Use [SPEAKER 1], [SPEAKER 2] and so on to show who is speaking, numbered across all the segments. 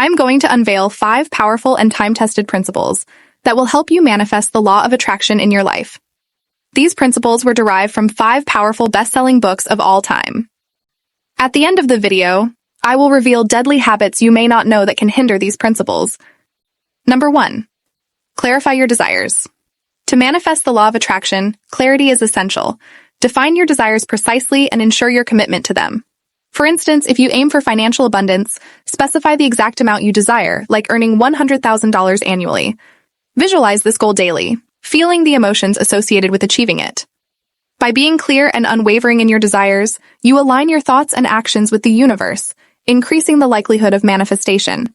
[SPEAKER 1] I'm going to unveil 5 powerful and time-tested principles that will help you manifest the law of attraction in your life. These principles were derived from 5 powerful best-selling books of all time. At the end of the video, I will reveal deadly habits you may not know that can hinder these principles. Number 1. Clarify your desires. To manifest the law of attraction, clarity is essential. Define your desires precisely and ensure your commitment to them. For instance, if you aim for financial abundance, specify the exact amount you desire, like earning $100,000 annually. Visualize this goal daily, feeling the emotions associated with achieving it. By being clear and unwavering in your desires, you align your thoughts and actions with the universe, increasing the likelihood of manifestation.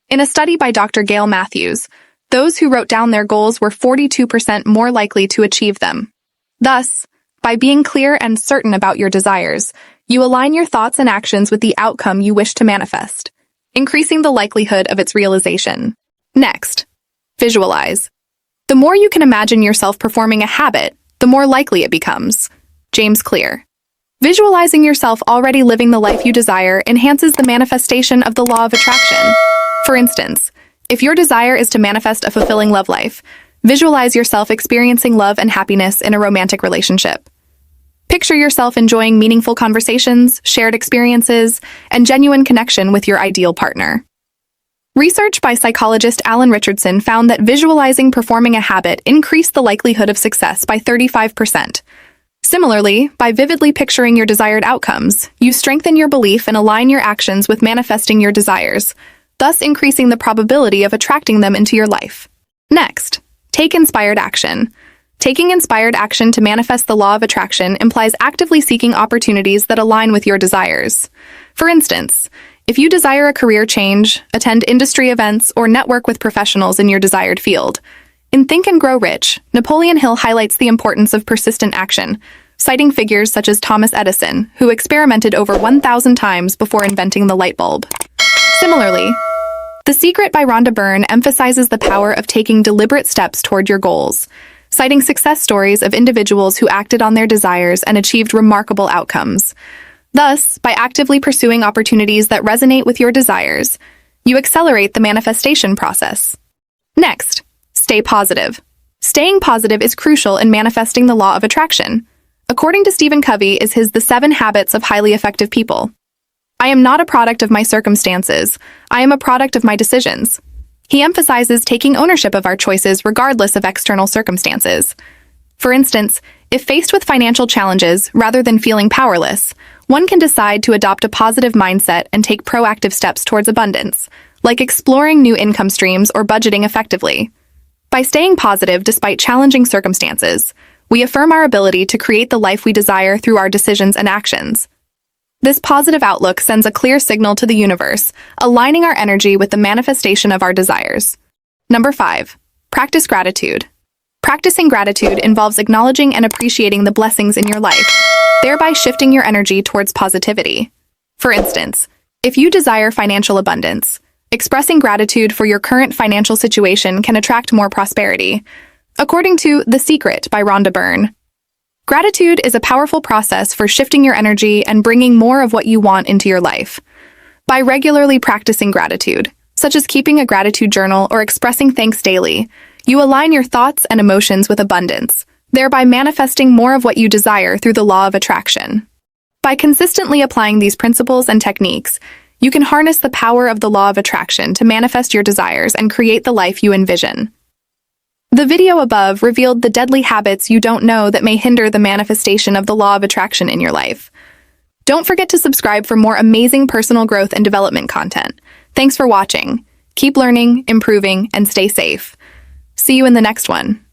[SPEAKER 1] In a study by Dr. Gail Matthews, those who wrote down their goals were 42% more likely to achieve them. Thus, by being clear and certain about your desires, you align your thoughts and actions with the outcome you wish to manifest, increasing the likelihood of its realization. Next, visualize. The more you can imagine yourself performing a habit, the more likely it becomes. James Clear. Visualizing yourself already living the life you desire enhances the manifestation of the law of attraction. For instance, if your desire is to manifest a fulfilling love life, visualize yourself experiencing love and happiness in a romantic relationship. Picture yourself enjoying meaningful conversations, shared experiences, and genuine connection with your ideal partner. Research by psychologist Alan Richardson found that visualizing performing a habit increased the likelihood of success by 35%. Similarly, by vividly picturing your desired outcomes, you strengthen your belief and align your actions with manifesting your desires, thus increasing the probability of attracting them into your life. Next, take inspired action. Taking inspired action to manifest the law of attraction implies actively seeking opportunities that align with your desires. For instance, if you desire a career change, attend industry events, or network with professionals in your desired field. In Think and Grow Rich, Napoleon Hill highlights the importance of persistent action, citing figures such as Thomas Edison, who experimented over 1,000 times before inventing the light bulb. Similarly, The Secret by Rhonda Byrne emphasizes the power of taking deliberate steps toward your goals, citing success stories of individuals who acted on their desires and achieved remarkable outcomes. Thus, by actively pursuing opportunities that resonate with your desires, you accelerate the manifestation process. Next, stay positive. Staying positive is crucial in manifesting the law of attraction. According to Stephen Covey, The 7 Habits of Highly Effective People. I am not a product of my circumstances. I am a product of my decisions. He emphasizes taking ownership of our choices regardless of external circumstances. For instance, if faced with financial challenges rather than feeling powerless, one can decide to adopt a positive mindset and take proactive steps towards abundance, like exploring new income streams or budgeting effectively. By staying positive despite challenging circumstances, we affirm our ability to create the life we desire through our decisions and actions. This positive outlook sends a clear signal to the universe, aligning our energy with the manifestation of our desires. Number 5. Practice gratitude. Practicing gratitude involves acknowledging and appreciating the blessings in your life, thereby shifting your energy towards positivity. For instance, if you desire financial abundance, expressing gratitude for your current financial situation can attract more prosperity. According to The Secret by Rhonda Byrne, gratitude is a powerful process for shifting your energy and bringing more of what you want into your life. By regularly practicing gratitude, such as keeping a gratitude journal or expressing thanks daily, you align your thoughts and emotions with abundance, thereby manifesting more of what you desire through the law of attraction. By consistently applying these principles and techniques, you can harness the power of the law of attraction to manifest your desires and create the life you envision. The video above revealed the deadly habits you don't know that may hinder the manifestation of the law of attraction in your life. Don't forget to subscribe for more amazing personal growth and development content. Thanks for watching. Keep learning, improving, and stay safe. See you in the next one.